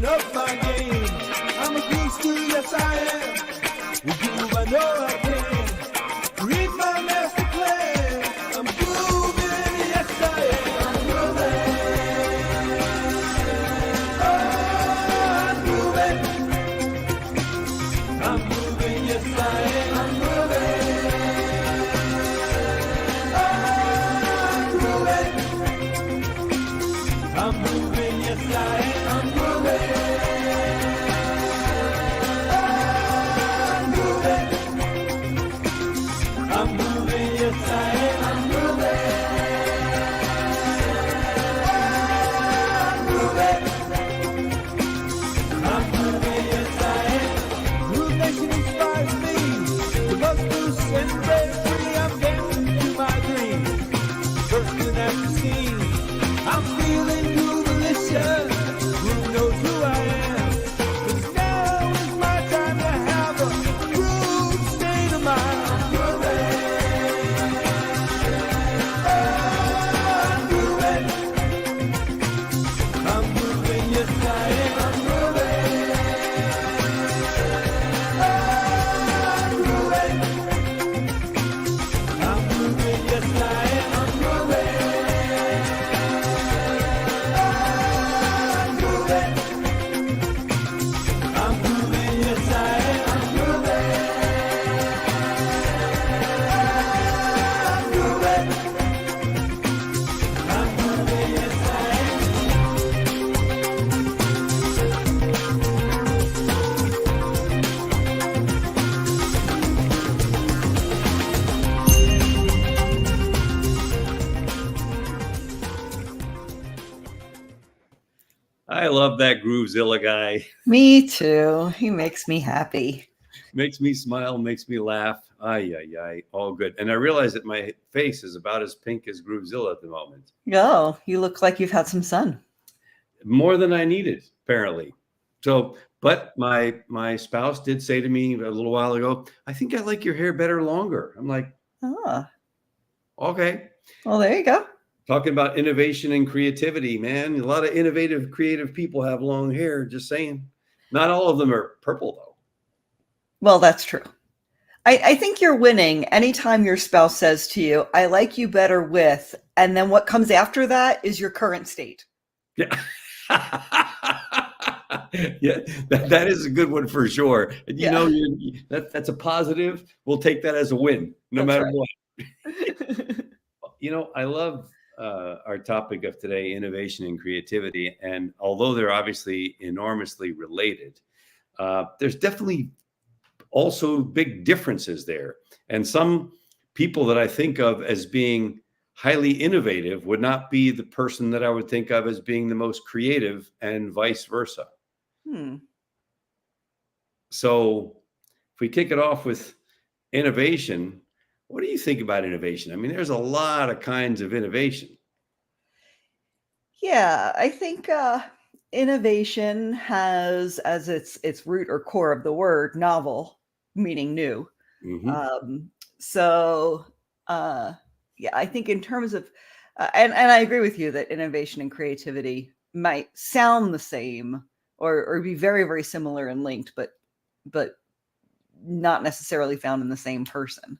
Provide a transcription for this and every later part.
Up my game. I'm a groove school, yes I am. With groove, I know I can. Read my master plan. I'm grooving, yes I am. I'm grooving. Oh, I'm grooving. I'm grooving, yes I am. I'm grooving. Oh, I'm grooving. I'm grooving, yes I am. I'm grooving. I'm moving, yes I am. I'm moving. I'm moving, yes I am. Groove Nation inspires me. The buzz loose and break free. I'm dancing to my dreams. Bursting at the seams. I'm feeling groovelicious. Who knows who I am? 'Cause now is my time to have a groove state of mind. I love that Groovezilla guy. Me too. He makes me happy. Makes me smile, makes me laugh. Ay, ay, ay, all good. And I realize that my face is about as pink as Groovezilla at the moment. Oh, you look like you've had some sun. More than I needed, apparently. So, but my spouse did say to me a little while ago, I think I like your hair better longer. I'm like, Ah, okay. well, there you go. Talking about innovation and creativity, man. A lot of innovative, creative people have long hair, just saying. Not all of them are purple, though. Well, that's true. I think you're winning anytime your spouse says to you, I like you better with, and then what comes after that is your current state. Yeah. Yeah, that is a good one for sure. And you know, that's a positive. We'll take that as a win, no That's matter right. what. You know, I love our topic of today, innovation and creativity. And although they're obviously enormously related, there's definitely also big differences there. And some people that I think of as being highly innovative would not be the person that I would think of as being the most creative, and vice versa. So if we kick it off with innovation, what do you think about innovation? I mean, there's a lot of kinds of innovation. Yeah, I think innovation has as its root or core of the word novel, meaning new. Mhm. Yeah, I think in terms of, and I agree with you that innovation and creativity might sound the same or be very, very similar and linked, but not necessarily found in the same person.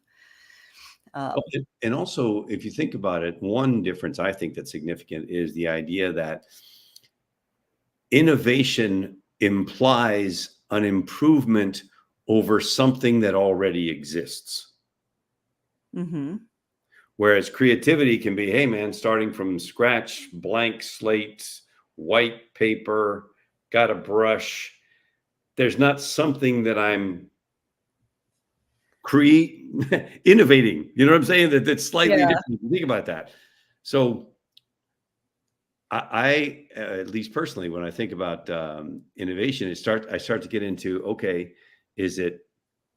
And also, if you think about it, one difference I think that's significant is the idea that innovation implies an improvement over something that already exists. Mm-hmm. Whereas creativity can be, hey, man, starting from scratch, blank slate, white paper, got a brush. There's not something that I'm innovating. You know what I'm saying? That's slightly different. Think about that. So I at least personally, when I think about innovation, I start to get into, okay, is it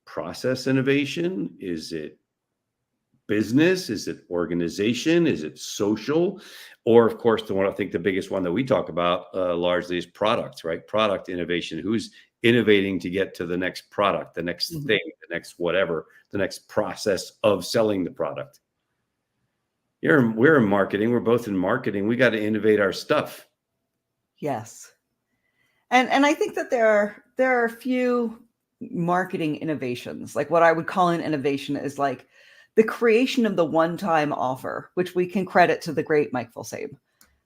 process innovation? Is it business? Is it organization? Is it social? Or of course, the one I think the biggest one that we talk about largely is products, right? Product innovation. Who's innovating to get to the next product, the next thing, the next whatever, the next process of selling the product? We're in marketing. We're both in marketing. We got to innovate our stuff. Yes. And I think that there are a few marketing innovations. Like what I would call an innovation is like the creation of the one-time offer, which we can credit to the great Mike Fulsame.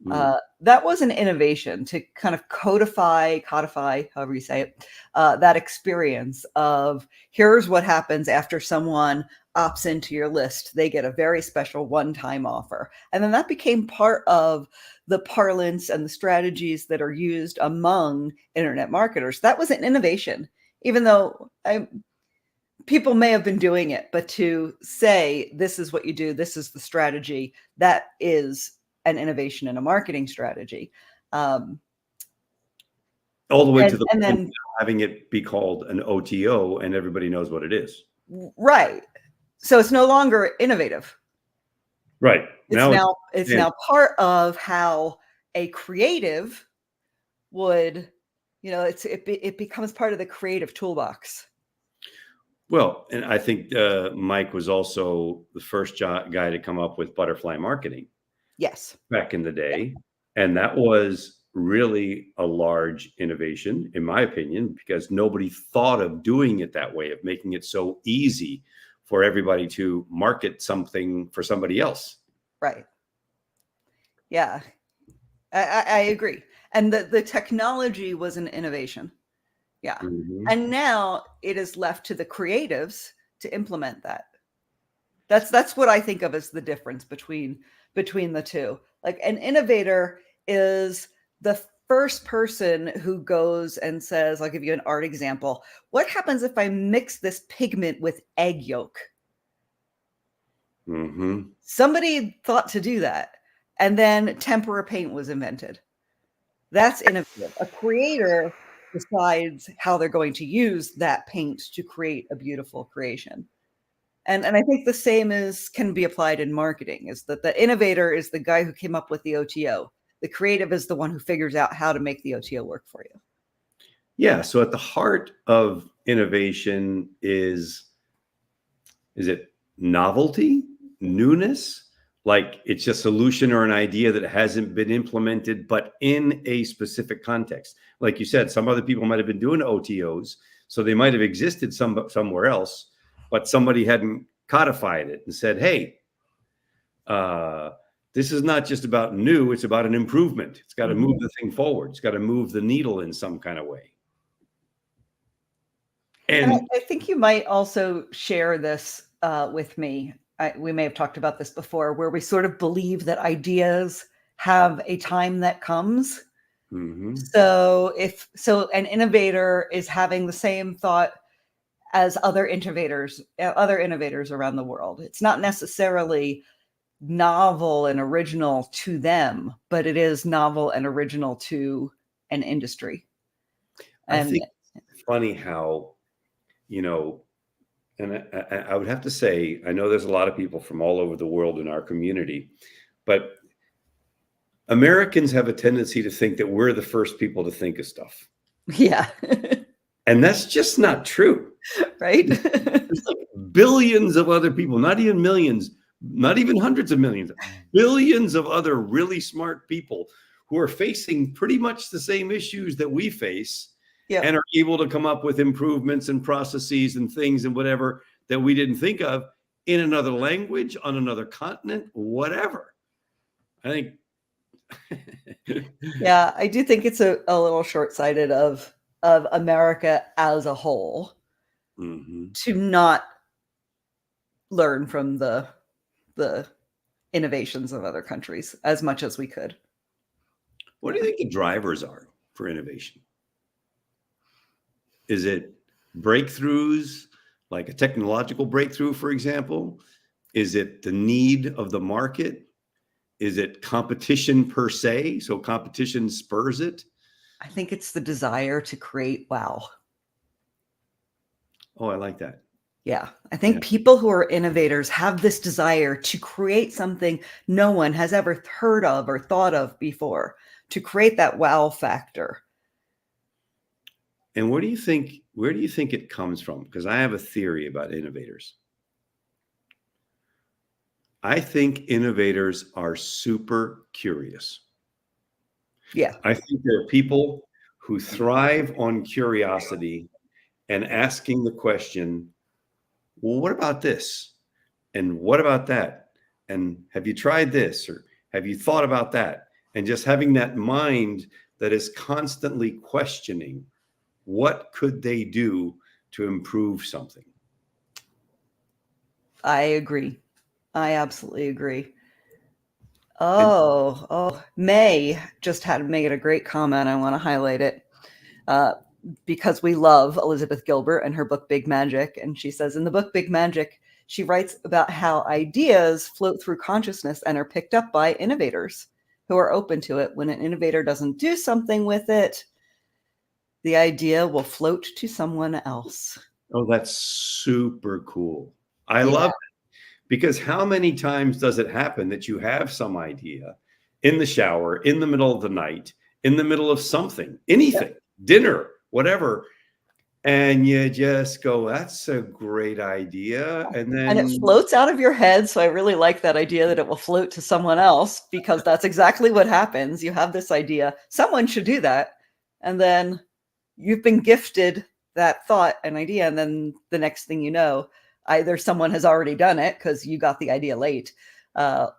That was an innovation to kind of codify, however you say it, that experience of here's what happens after someone opts into your list. They get a very special one-time offer. And then that became part of the parlance and the strategies that are used among internet marketers. That was an innovation, even though people may have been doing it, but to say this is what you do, this is the strategy, that is an innovation in a marketing strategy. All the way to the and point then of having it be called an OTO and everybody knows what it is. right. So it's no longer innovative. Right. It's now part of how a creative would, it becomes part of the creative toolbox. Well, and I think Mike was also the first guy to come up with butterfly marketing. Yes. Back in the day. And that was really a large innovation, in my opinion, because nobody thought of doing it that way, of making it so easy for everybody to market something for somebody else. Right. Yeah, I agree. And the technology was an innovation. Yeah. Mm-hmm. And now it is left to the creatives to implement that. That's what I think of as the difference between the two. Like an innovator is the first person who goes and says, I'll give you an art example. What happens if I mix this pigment with egg yolk? Mm-hmm. Somebody thought to do that. And then tempera paint was invented. That's innovative. A creator decides how they're going to use that paint to create a beautiful creation. And I think the same can be applied in marketing, is that the innovator is the guy who came up with the OTO. The creative is the one who figures out how to make the OTO work for you. Yeah. So at the heart of innovation is it novelty, newness? Like it's a solution or an idea that hasn't been implemented, but in a specific context. Like you said, some other people might have been doing OTOs, so they might have existed somewhere else, but somebody hadn't codified it and said, hey, this is not just about new, it's about an improvement. It's got to move the thing forward. It's got to move the needle in some kind of way. And I think you might also share this with me. We may have talked about this before, where we sort of believe that ideas have a time that comes. mm-hmm. So an innovator is having the same thought as other innovators around the world. It's not necessarily novel and original to them, but it is novel and original to an industry. And I think it's funny how, and I would have to say, I know there's a lot of people from all over the world in our community, but Americans have a tendency to think that we're the first people to think of stuff. yeah. And that's just not true. Right? There's like billions of other people, not even millions, not even hundreds of millions, billions of other really smart people who are facing pretty much the same issues that we face. Yep. And are able to come up with improvements and processes and things and whatever that we didn't think of in another language, on another continent, whatever. I think. Yeah, I do think it's a little short-sighted of America as a whole to not learn from the innovations of other countries as much as we could. What do you think the drivers are for innovation? Is it breakthroughs, like a technological breakthrough, for example? Is it the need of the market? Is it competition per se? So competition spurs it? I think it's the desire to create wow. Oh, I like that. Yeah. I think people who are innovators have this desire to create something no one has ever heard of or thought of before, to create that wow factor. And where do you think it comes from? Because I have a theory about innovators. I think innovators are super curious. Yeah. I think there are people who thrive on curiosity and asking the question, well, what about this? And what about that? And have you tried this? Or have you thought about that? And just having that mind that is constantly questioning, what could they do to improve something? I agree. I absolutely agree. And May just had made a great comment. I want to highlight it because we love Elizabeth Gilbert and her book, Big Magic. And she says in the book, Big Magic, she writes about how ideas float through consciousness and are picked up by innovators who are open to it. When an innovator doesn't do something with it, the idea will float to someone else. oh, that's super cool. I Yeah. love it. Because how many times does it happen that you have some idea in the shower, in the middle of the night, in the middle of something, anything, dinner, whatever, and you just go, that's a great idea. And it floats out of your head. So I really like that idea that it will float to someone else, because that's exactly what happens. You have this idea, someone should do that. And then you've been gifted that thought and idea. And then the next thing you know, either someone has already done it because you got the idea late,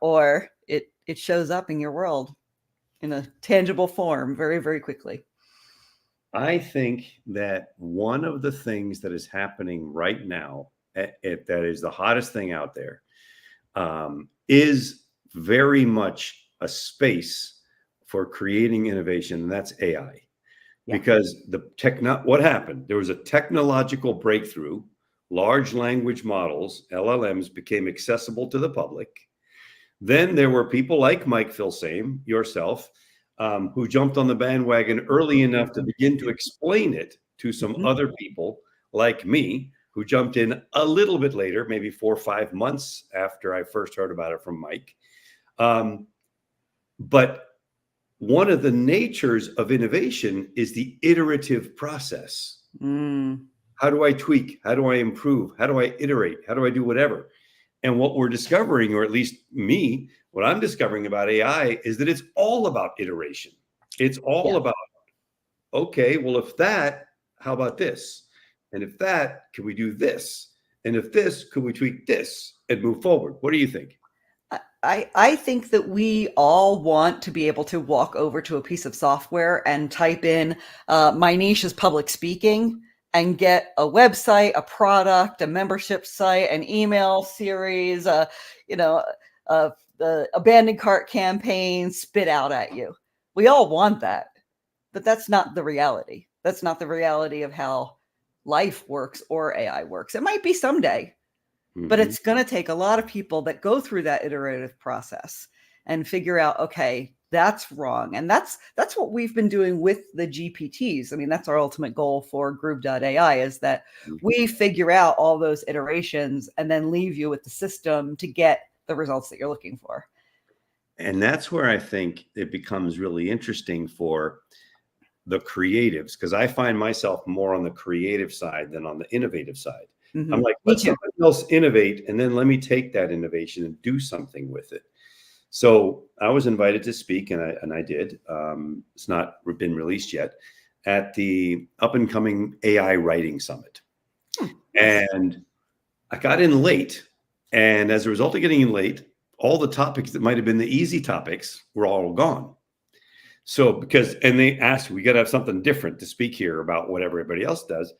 or it shows up in your world in a tangible form very, very quickly. I think that one of the things that is happening right now, that is the hottest thing out there, is very much a space for creating innovation, and that's AI. Yeah. Because what happened? There was a technological breakthrough. Large language models, LLMs, became accessible to the public. Then there were people like Mike Filsame, yourself, who jumped on the bandwagon early enough to begin to explain it to some other people like me, who jumped in a little bit later, maybe 4 or 5 months after I first heard about it from Mike. But one of the natures of innovation is the iterative process. How do I tweak? How do I improve? How do I iterate? How do I do whatever? And what we're discovering, or at least me, what I'm discovering about AI is that it's all about iteration. It's all about, okay, well, if that, how about this? And if that, can we do this? And if this, could we tweak this and move forward? What do you think? I think that we all want to be able to walk over to a piece of software and type in, my niche is public speaking, and get a website, a product, a membership site, an email series, the abandoned cart campaign spit out at you. We all want that, but that's not the reality. That's not the reality of how life works or AI works. It might be someday, but it's going to take a lot of people that go through that iterative process and figure out, okay, that's wrong. And that's what we've been doing with the GPTs. I mean, that's our ultimate goal for Groove.ai, is that we figure out all those iterations and then leave you with the system to get the results that you're looking for. And that's where I think it becomes really interesting for the creatives, because I find myself more on the creative side than on the innovative side. I'm like, let somebody else innovate, and then let me take that innovation and do something with it. So I was invited to speak, and I did. It's not been released yet, at the up and coming AI Writing Summit. And I got in late. And as a result of getting in late, all the topics that might have been the easy topics were all gone. So and they asked, we got to have something different to speak here about what everybody else does.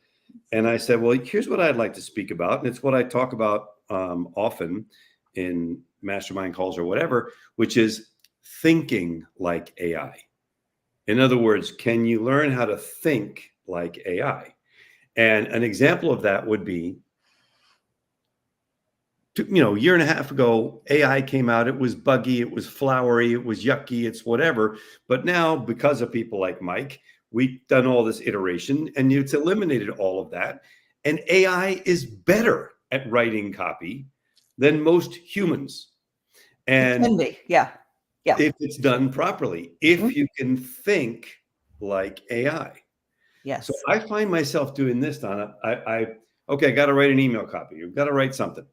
And I said, well, here's what I'd like to speak about. And it's what I talk about often in mastermind calls or whatever, which is thinking like AI. In other words, can you learn how to think like AI? And an example of that would be, a year and a half ago, AI came out. It was buggy, it was flowery, it was yucky, it's whatever. But now, because of people like Mike, we've done all this iteration, and it's eliminated all of that. And AI is better at writing copy than most humans. And it can be. Yeah. If it's done properly, if you can think like AI. Yes. So I find myself doing this, Donna. I got to write an email copy. You've got to write something.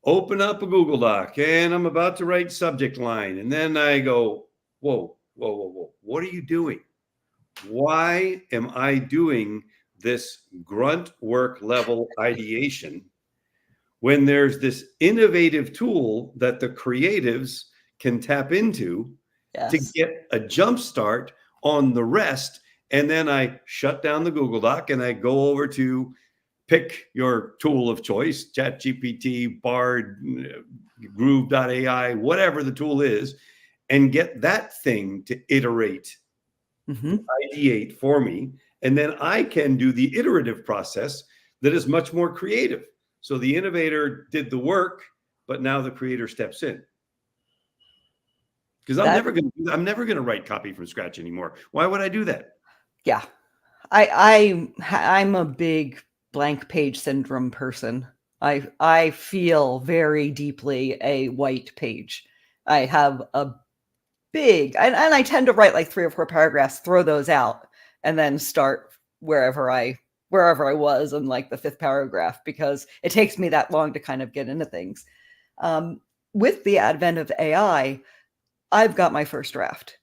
Open up a Google Doc, and I'm about to write subject line. And then I go, whoa. What are you doing? why am I doing this grunt work level ideation when there's this innovative tool that the creatives can tap into to Yes. get a jump start on the rest? And then I shut down the Google Doc and I go over to pick your tool of choice, ChatGPT, Bard, Groove.ai, whatever the tool is, and get that thing to iterate, Mm-hmm. ideate for me. And then I can do the iterative process that is much more creative. So the innovator did the work, but now the creator steps in. Because I'm never going to write copy from scratch anymore. Why would I do that? Yeah. I'm a big blank page syndrome person. I feel very deeply a white page. I have a big, and I tend to write like 3 or 4 paragraphs, throw those out, and then start wherever I was in like the 5th paragraph, because it takes me that long to kind of get into things. With the advent of AI, I've got my first draft.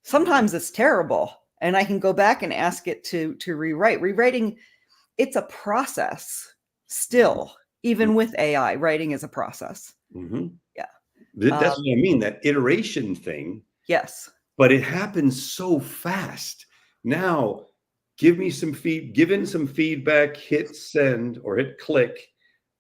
Sometimes it's terrible, and I can go back and ask it to rewrite. Rewriting, it's a process still, even with AI. Writing is a process. Mm-hmm. Yeah. That's what I mean, that iteration thing. Yes. But it happens so fast. Now, give in some feedback, hit send or hit click,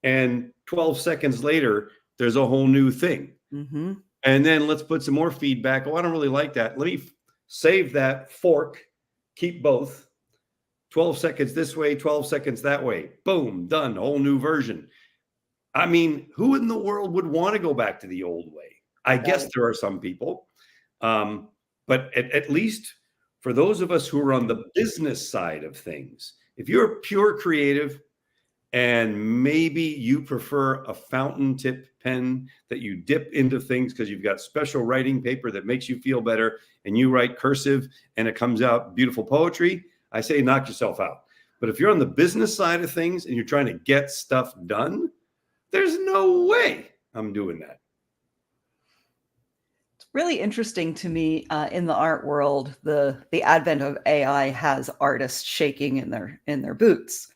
and 12 seconds later, there's a whole new thing. Mm-hmm. And then let's put some more feedback. Oh, I don't really like that. Let me save that, fork, keep both. 12 seconds this way, 12 seconds that way. Boom, done, whole new version. I mean, who in the world would want to go back to the old way? I guess there are some people. But at least for those of us who are on the business side of things, if you're a pure creative and maybe you prefer a fountain tip pen that you dip into things because you've got special writing paper that makes you feel better and you write cursive and it comes out beautiful poetry, I say knock yourself out. But if you're on the business side of things and you're trying to get stuff done, there's no way I'm doing that. Really interesting to me in the art world. The advent of AI has artists shaking in their boots,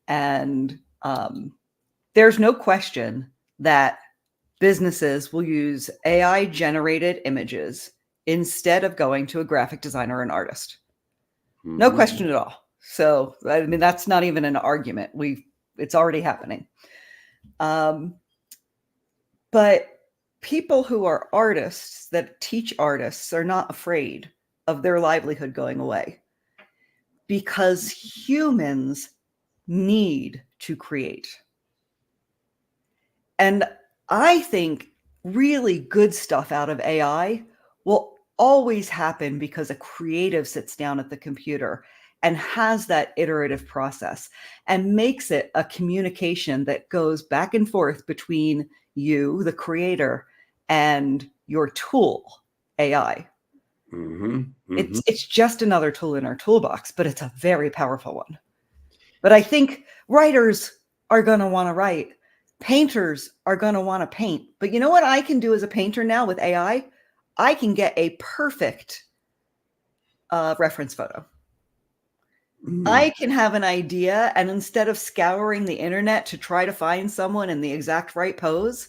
and there's no question that businesses will use AI generated images instead of going to a graphic designer or an artist. Mm-hmm. No question at all. So I mean, that's not even an argument. It's already happening. But people who are artists that teach artists are not afraid of their livelihood going away, because humans need to create. And I think really good stuff out of AI will always happen because a creative sits down at the computer and has that iterative process and makes it a communication that goes back and forth between you, the creator, and your tool, AI. Mm-hmm. Mm-hmm. It's just another tool in our toolbox, but it's a very powerful one. But I think writers are going to want to write. Painters are going to want to paint. But you know what I can do as a painter now with AI? I can get a perfect reference photo. Mm. I can have an idea, and instead of scouring the internet to try to find someone in the exact right pose,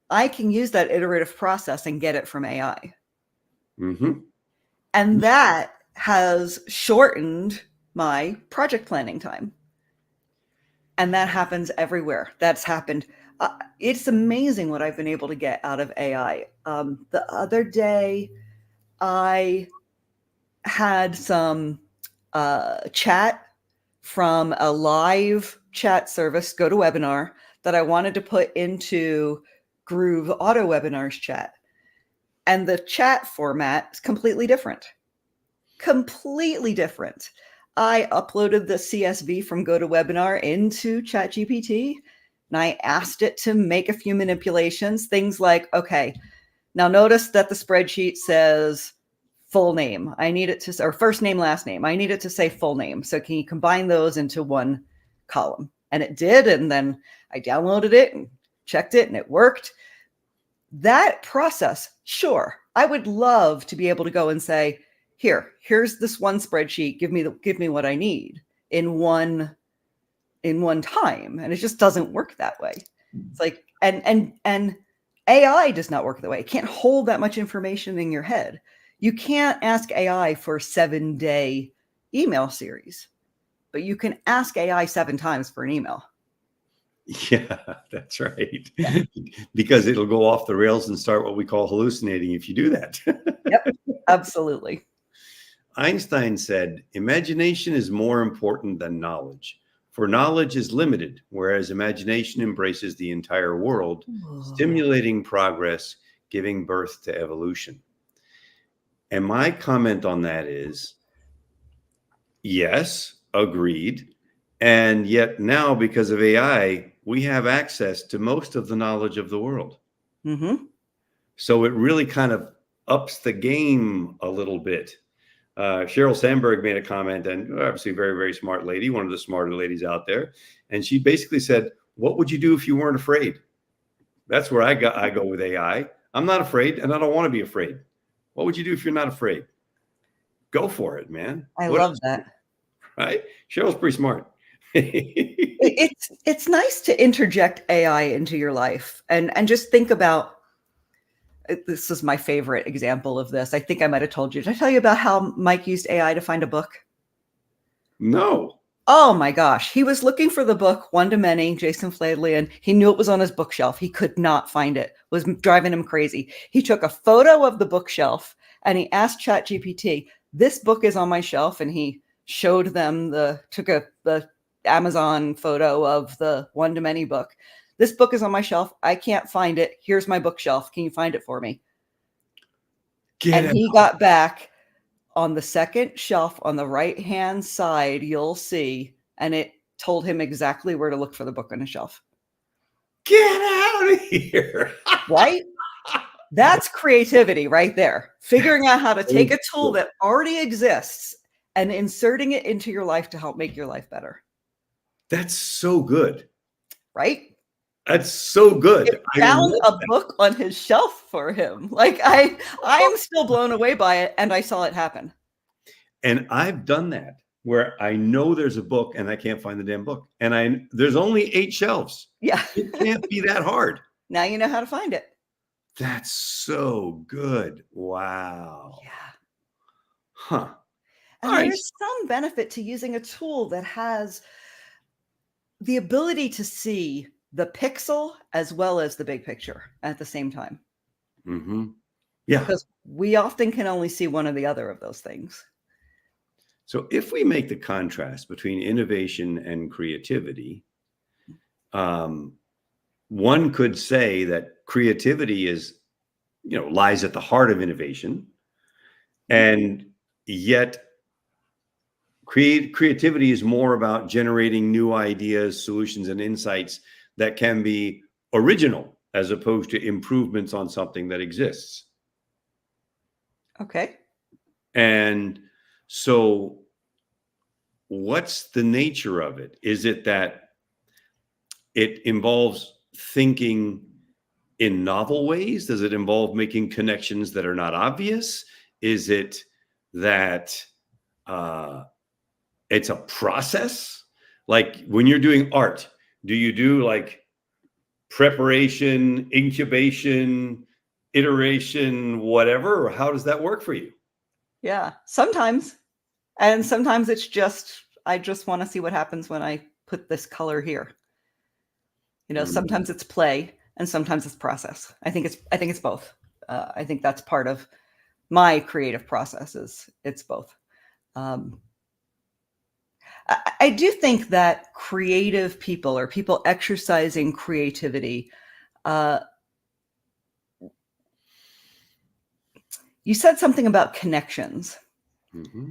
I can use that iterative process and get it from AI. Mm-hmm. And that has shortened my project planning time. And that happens everywhere. That's happened. It's amazing what I've been able to get out of AI. The other day, I had some chat from a live chat service, GoToWebinar, that I wanted to put into Groove Auto Webinars chat. And the chat format is completely different. Completely different. I uploaded the CSV from GoToWebinar into ChatGPT, and I asked it to make a few manipulations. Things like, okay, now notice that the spreadsheet says full name. I need it to, or first name, last name. I need it to say full name. So can you combine those into one column? And it did. And then I downloaded it and checked it, and it worked. That process, sure, I would love to be able to go and say, here's this one spreadsheet. Give me what I need in one time. And it just doesn't work that way. It's like, and AI does not work that way. It can't hold that much information in your head. You can't ask AI for a 7-day email series, but you can ask AI 7 times for an email. Yeah, that's right. Yeah. Because it'll go off the rails and start what we call hallucinating if you do that. Yep, absolutely. Einstein said, imagination is more important than knowledge, for knowledge is limited, whereas imagination embraces the entire world, stimulating progress, giving birth to evolution. And my comment on that is, yes, agreed. And yet now, because of AI, we have access to most of the knowledge of the world. Mm-hmm. So it really kind of ups the game a little bit. Sheryl Sandberg made a comment, and obviously a very, very smart lady, one of the smarter ladies out there. And she basically said, what would you do if you weren't afraid? That's where I go with AI. I'm not afraid, and I don't want to be afraid. What would you do if you're not afraid? Go for it, man. I love that. Right? Cheryl's pretty smart. It's nice to interject AI into your life and just think about, this is my favorite example of this. I think I might have told you. Did I tell you about how Mike used AI to find a book? No. Oh my gosh. He was looking for the book One to Many, Jason Fladley, he knew it was on his bookshelf. He could not find it. It was driving him crazy. He took a photo of the bookshelf and he asked ChatGPT, this book is on my shelf. And he showed them the Amazon photo of the One to Many book. This book is on my shelf. I can't find it. Here's my bookshelf. Can you find it for me? He got back on the second shelf on the right-hand side, you'll see, and it told him exactly where to look for the book on the shelf. Get out of here. Right? That's creativity right there. Figuring out how to take a tool that already exists and inserting it into your life to help make your life better. That's so good. Right? That's so good. It found a book on his shelf for him. Like I am still blown away by it, and I saw it happen. And I've done that where I know there's a book and I can't find the damn book. And there's only 8 shelves. Yeah. It can't be that hard. Now you know how to find it. That's so good. Wow. Yeah. Huh. And there's some benefit to using a tool that has the ability to see the pixel as well as the big picture at the same time. Mm-hmm. Yeah. Because we often can only see one or the other of those things. So if we make the contrast between innovation and creativity, one could say that creativity lies at the heart of innovation, and yet creativity is more about generating new ideas, solutions, and insights that can be original as opposed to improvements on something that exists. Okay. And so what's the nature of it? Is it that it involves thinking in novel ways? Does it involve making connections that are not obvious? Is it that it's a process? Like when you're doing art, do you do like preparation, incubation, iteration, whatever? Or how does that work for you? Yeah, sometimes. And sometimes it's just, I just want to see what happens when I put this color here. Sometimes it's play and sometimes it's process. I think it's both. I think that's part of my creative processes. It's both. I do think that creative people or people exercising creativity, you said something about connections. Mm-hmm.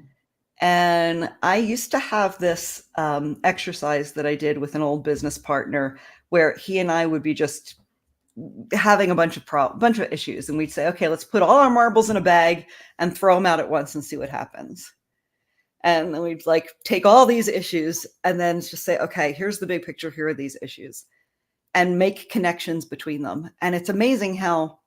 And I used to have this exercise that I did with an old business partner where he and I would be just having a bunch of issues. And we'd say, okay, let's put all our marbles in a bag and throw them out at once and see what happens. And then we'd like take all these issues and then just say, okay, here's the big picture. Here are these issues, and make connections between them. And it's amazing how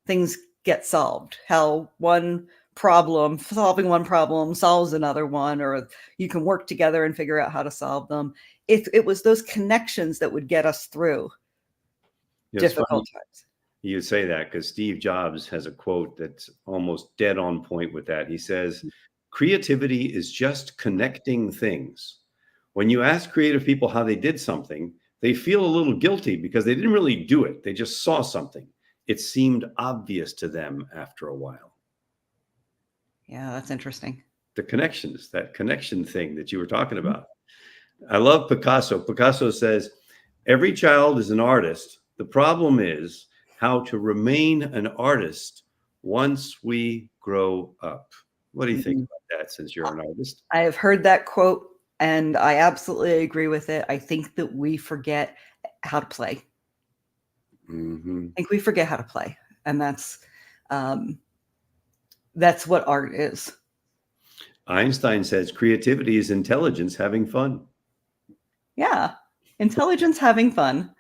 things get solved, how one problem, solving one problem solves another one, or you can work together and figure out how to solve them. It was those connections that would get us through It's funny difficult times. you say that because Steve Jobs has a quote that's almost dead on point with that. He says, creativity is just connecting things. When you ask creative people how they did something, they feel a little guilty because they didn't really do it. They just saw something. It seemed obvious to them after a while. Yeah, that's interesting. The connections, that connection thing that you were talking about. I love Picasso. Picasso says, every child is an artist. The problem is how to remain an artist once we grow up. What do you think about that, since you're an artist? I have heard that quote, and I absolutely agree with it. I think that we forget how to play. I think we forget how to play, and that's what art is. Einstein says creativity is intelligence having fun. Yeah, intelligence having fun.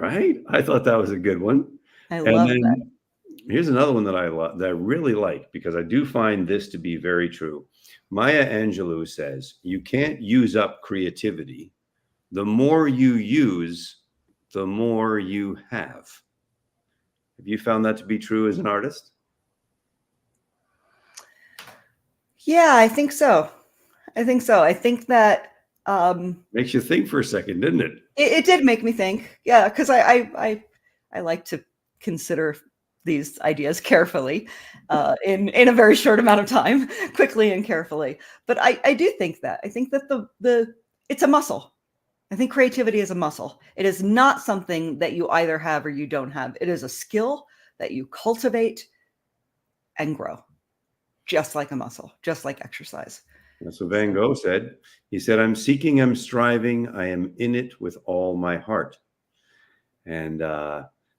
Right? I thought that was a good one. I love then that. Here's another one that that I really like, because I do find this to be very true. Maya Angelou says, you can't use up creativity. The more you use, the more you have. Have you found that to be true as an artist? Yeah, I think so. I think that Makes you think for a second, didn't it? it did make me think. Yeah, because I like to consider these ideas carefully in a very short amount of time, quickly and carefully. But I do think that. I think that the it's a muscle. I think creativity is a muscle. It is not something that you either have or you don't have. It is a skill that you cultivate and grow, just like a muscle, just like exercise. That's what Van Gogh said. He said, I'm seeking, I'm striving, I am in it with all my heart. And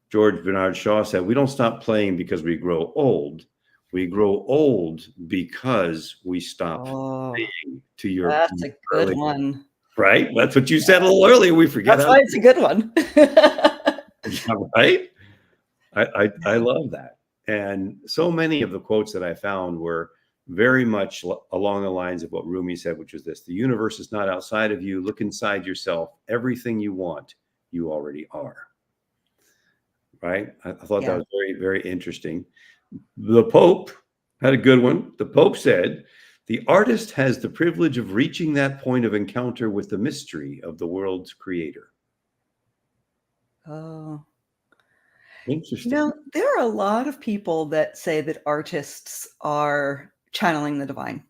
George Bernard Shaw said, we don't stop playing because we grow old. We grow old because we stop playing. To your That's a good one. Right? That's what you said a little earlier. We forget. That's why it's a good one. Right? I love that. And so many of the quotes that I found were very much along the lines of what Rumi said, which was this: the universe is not outside of you. Look inside yourself. Everything you want, you already are. Right? I thought that was very, very interesting. The Pope had a good one. The Pope said, the artist has the privilege of reaching that point of encounter with the mystery of the world's creator. Oh. Interesting. You know, there are a lot of people that say that artists are channeling the divine.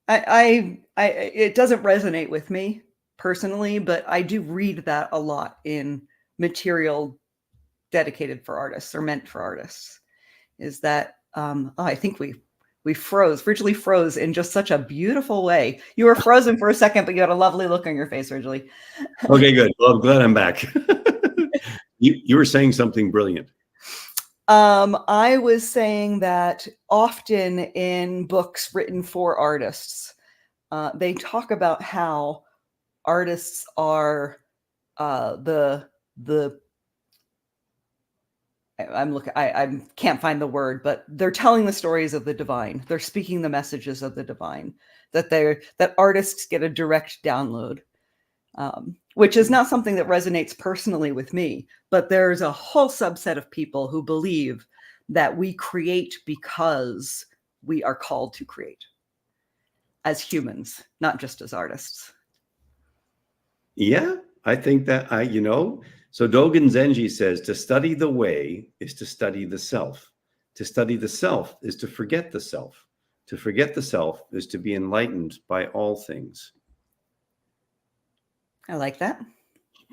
It doesn't resonate with me personally, but I do read that a lot in material dedicated for artists or meant for artists. Is that I think we Ridgely froze in just such a beautiful way. You were frozen for a second, but you had a lovely look on your face, Ridgely. Okay, good. Well, I'm glad I'm back. You were saying something brilliant. I was saying that often in books written for artists, they talk about how artists are I can't find the word, but they're telling the stories of the divine. They're speaking the messages of the divine, that artists get a direct download, which is not something that resonates personally with me, but there's a whole subset of people who believe that we create because we are called to create as humans, not just as artists. Yeah, I think that so Dogen Zenji says, to study the way is to study the self. To study the self is to forget the self. To forget the self is to be enlightened by all things. I like that.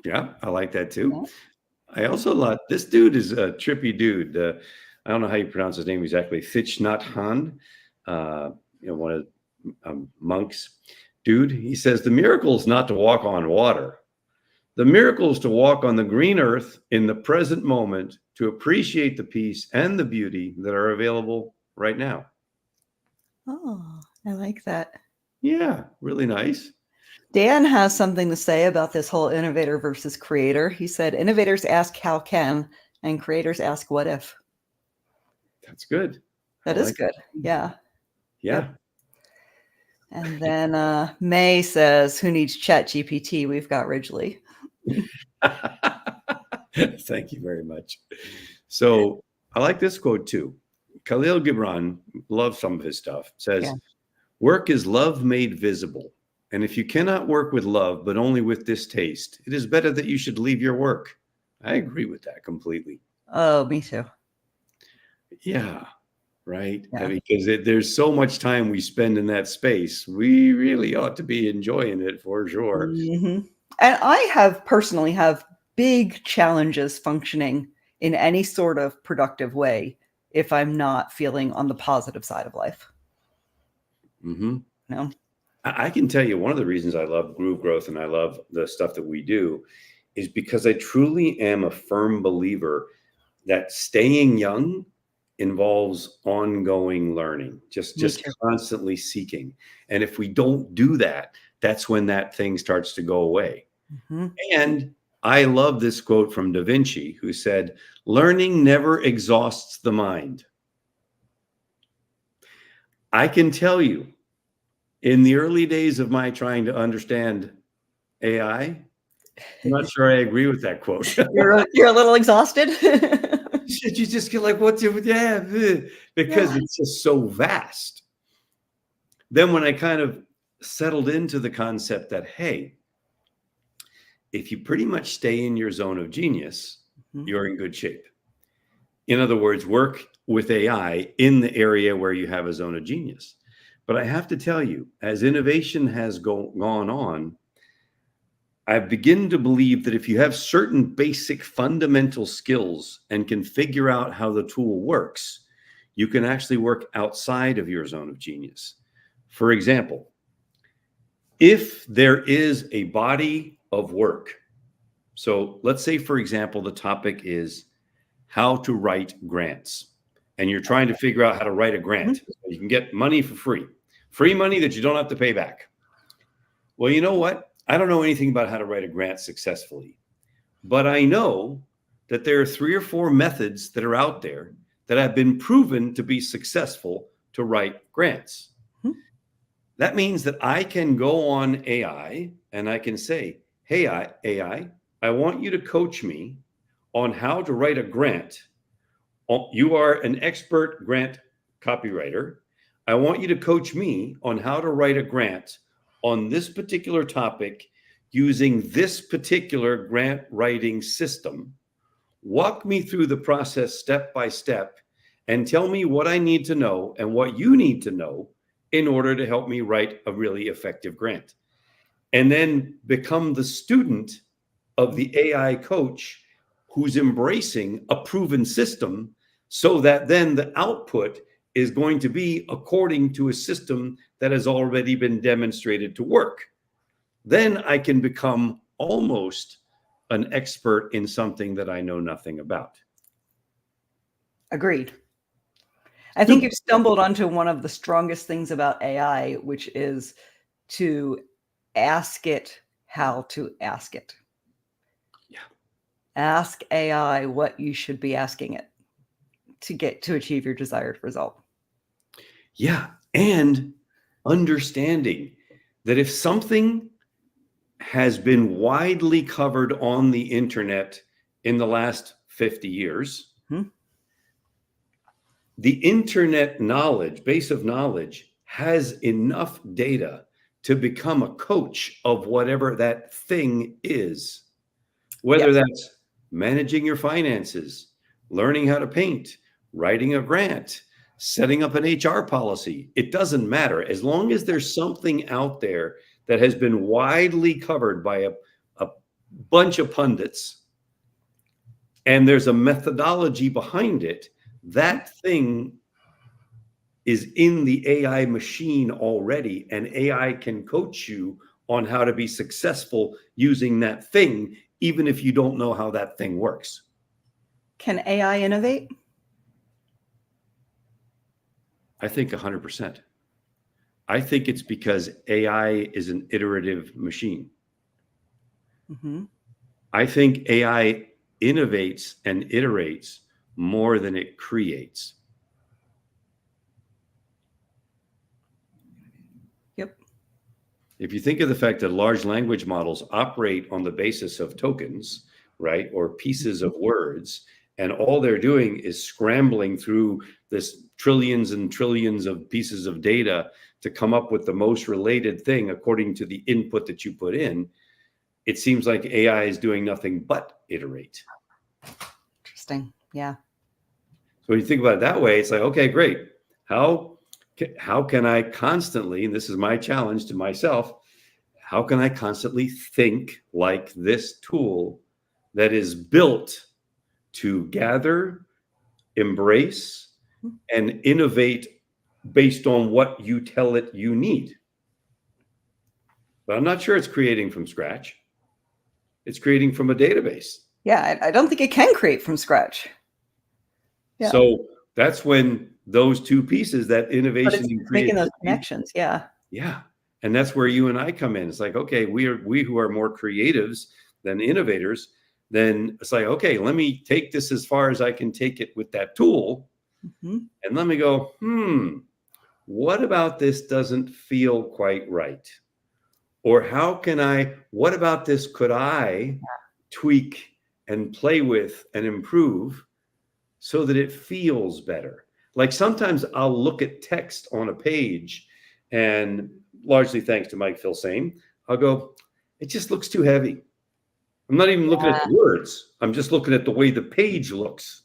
Yeah, I like that too. Yeah. I also like, this dude is a trippy dude. I don't know how you pronounce his name exactly. Thich Nhat Hanh, one of monks. Dude, he says, the miracle is not to walk on water. The miracle is to walk on the green earth in the present moment, to appreciate the peace and the beauty that are available right now. Oh, I like that. Yeah, really nice. Dan has something to say about this whole innovator versus creator. He said, innovators ask how can, and creators ask what if. That's good. That I is like good. Yeah. Yeah. And then May says, who needs Chat GPT? We've got Ridgely. Thank you very much. So I like this quote too. Khalil Gibran, love some of his stuff, says, Yeah. work is love made visible. And if you cannot work with love, but only with distaste, it is better that you should leave your work. I agree with that completely. Oh, me too. Yeah. Right. Yeah. Because there's so much time we spend in that space. We really ought to be enjoying it for sure. And I personally have big challenges functioning in any sort of productive way if I'm not feeling on the positive side of life. Mm-hmm. No. I can tell you one of the reasons I love Groove Growth and I love the stuff that we do is because I truly am a firm believer that staying young involves ongoing learning, just constantly seeking. And if we don't do that, that's when that thing starts to go away. Mm-hmm. And I love this quote from Da Vinci, who said, learning never exhausts the mind. I can tell you, in the early days of my trying to understand AI, I'm not sure I agree with that quote. You're a little exhausted. You just get like, what's it? Yeah, because it's just so vast. Then when I kind of settled into the concept that, hey, if you pretty much stay in your zone of genius, you're in good shape. In other words, work with AI in the area where you have a zone of genius. But I have to tell you, as innovation has gone on, I begin to believe that if you have certain basic fundamental skills and can figure out how the tool works, you can actually work outside of your zone of genius. For example, if there is a body of work, so let's say, for example, the topic is how to write grants, and you're trying to figure out how to write a grant. You can get money for free money that you don't have to pay back. Well, you know what? I don't know anything about how to write a grant successfully, but I know that there are 3 or 4 methods that are out there that have been proven to be successful to write grants. That means that I can go on AI and I can say, hey, AI, I want you to coach me on how to write a grant. You are an expert grant copywriter. I want you to coach me on how to write a grant on this particular topic using this particular grant writing system. Walk me through the process step by step and tell me what I need to know and what you need to know in order to help me write a really effective grant. And then become the student of the AI coach who's embracing a proven system, so that then the output is going to be according to a system that has already been demonstrated to work. Then I can become almost an expert in something that I know nothing about. Agreed. I think you've stumbled onto one of the strongest things about AI, which is to ask it how to ask it. Yeah. Ask AI what you should be asking it to achieve your desired result. Yeah. And understanding that if something has been widely covered on the internet in the last 50 years, the internet base of knowledge has enough data to become a coach of whatever that thing is, whether that's managing your finances, learning how to paint, writing a grant, setting up an HR policy. It doesn't matter. As long as there's something out there that has been widely covered by a bunch of pundits and there's a methodology behind it, that thing is in the AI machine already, and AI can coach you on how to be successful using that thing, even if you don't know how that thing works. Can AI innovate? I think 100%. I think it's because AI is an iterative machine. I think AI innovates and iterates more than it creates. if you think of the fact that large language models operate on the basis of tokens, right, or pieces of words, and all they're doing is scrambling through this trillions and trillions of pieces of data to come up with the most related thing according to the input that you put in, it seems like AI is doing nothing but iterate. Interesting. Yeah. So when you think about it that way, it's like, okay, great. How can I constantly, and this is my challenge to myself, how can I constantly think like this tool that is built to gather, embrace, and innovate based on what you tell it you need? But I'm not sure it's creating from scratch. It's creating from a database. Yeah, I don't think it can create from scratch. Yeah. So that's when those two pieces, that But innovation it's and making those creativity, connections. Yeah. yeah. And that's where you and I come in. It's like, okay, we who are more creatives than innovators, then it's like, okay, let me take this as far as I can take it with that tool. Mm-hmm. And let me go, what about this doesn't feel quite right? Or what about this could I tweak and play with and improve so that it feels better? Like sometimes I'll look at text on a page, and largely thanks to Mike Filsane, I'll go, it just looks too heavy. I'm not even looking at the words. I'm just looking at the way the page looks.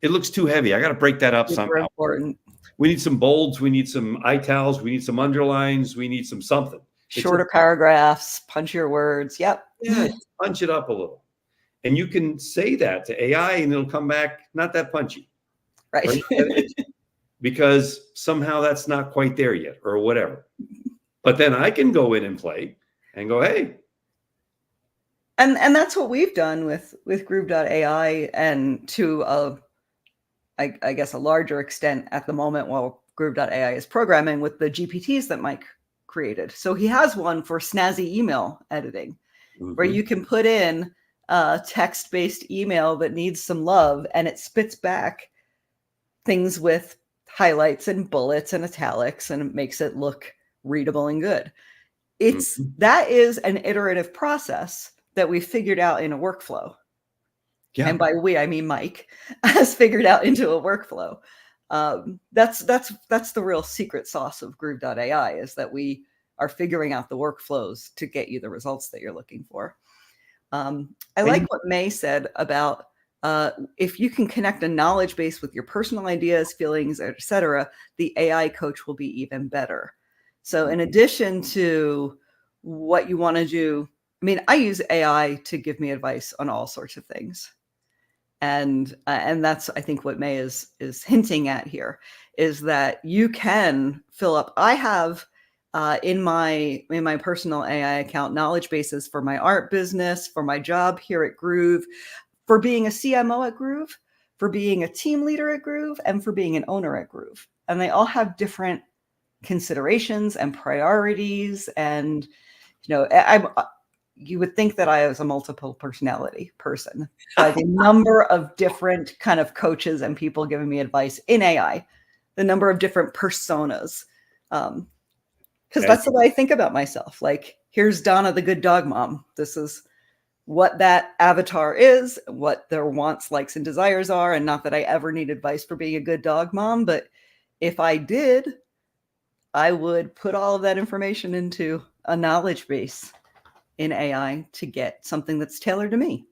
It looks too heavy. I got to break that up Super somehow. important. We need some bolds. We need some italics. We need some underlines. We need something. Shorter paragraphs, punchier words. Yep. Yeah, punch it up a little. And you can say that to AI and it'll come back not that punchy. Right. Because somehow that's not quite there yet or whatever. But then I can go in and play and go, hey. And that's what we've done with Groove.ai, and to I guess a larger extent at the moment while Groove.ai is programming with the GPTs that Mike created. So he has one for snazzy email editing, where you can put in a text-based email that needs some love, and it spits back things with highlights and bullets and italics, and it makes it look readable and good. That is an iterative process that we figured out in a workflow. Yeah. And by we, I mean Mike has figured out into a workflow. That's the real secret sauce of Groove.ai, is that we are figuring out the workflows to get you the results that you're looking for. I like what May said about if you can connect a knowledge base with your personal ideas, feelings, etc., the AI coach will be even better. So in addition to what you want to do, I mean, I use AI to give me advice on all sorts of things. And that's, I think, what May is hinting at here, is that you can fill up. I have in my personal AI account knowledge bases for my art business, for my job here at Groove, for being a CMO at Groove, for being a team leader at Groove, and for being an owner at Groove. And they all have different considerations and priorities. And you would think that I was a multiple personality person by the number of different kind of coaches and people giving me advice in AI, the number of different personas. Because that's the way I think about myself. Like, here's Donna, the good dog mom. This is what that avatar is, what their wants, likes, and desires are. And not that I ever need advice for being a good dog mom, but if I did, I would put all of that information into a knowledge base in AI to get something that's tailored to me.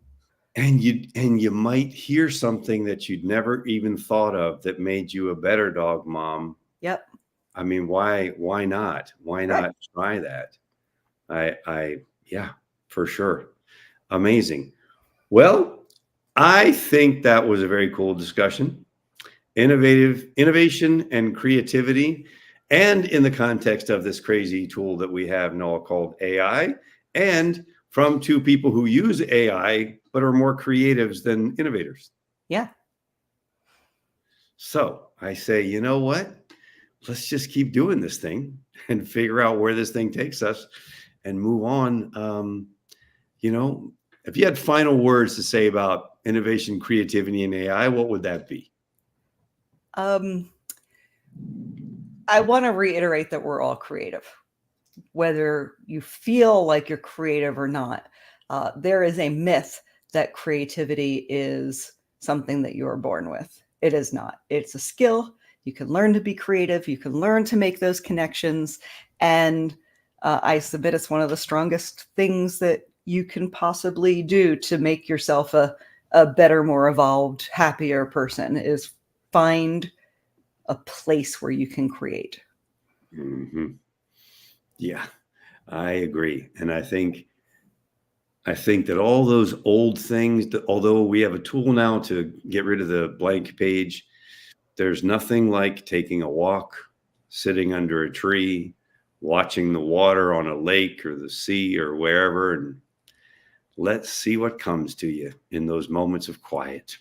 And you might hear something that you'd never even thought of that made you a better dog mom. Yep. I mean, why not? Why not try that? Yeah, for sure. Amazing. Well, I think that was a very cool discussion. Innovation and creativity, and in the context of this crazy tool that we have, Noah, called AI, and from two people who use AI but are more creatives than innovators. Yeah. So I say, you know what? Let's just keep doing this thing and figure out where this thing takes us and move on. If you had final words to say about innovation, creativity, and AI, what would that be? I want to reiterate that we're all creative. whether you feel like you're creative or not. There is a myth that creativity is something that you are born with. It is not. It's a skill. You can learn to be creative. You can learn to make those connections. And I submit it's one of the strongest things that you can possibly do to make yourself a better, more evolved, happier person, is find a place where you can create. Mhm. Yeah, I agree. And I think that all those old things, that although we have a tool now to get rid of the blank page, there's nothing like taking a walk, sitting under a tree, watching the water on a lake or the sea or wherever, and let's see what comes to you in those moments of quiet.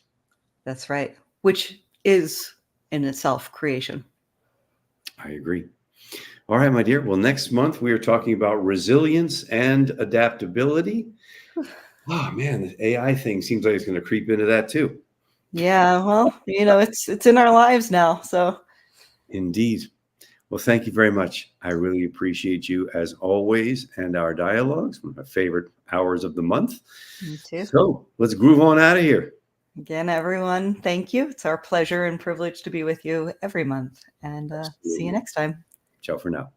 That's right. Which is in itself creation. I agree. All right, my dear. Well, next month we are talking about resilience and adaptability. Oh man, the AI thing seems like it's going to creep into that too. Yeah, well, it's in our lives now. So Indeed. Well, thank you very much. I really appreciate you as always, and our dialogues, one of my favorite hours of the month. me too. So let's groove on out of here. Again, everyone, thank you. It's our pleasure and privilege to be with you every month. And see you Absolutely. next time. Ciao for now.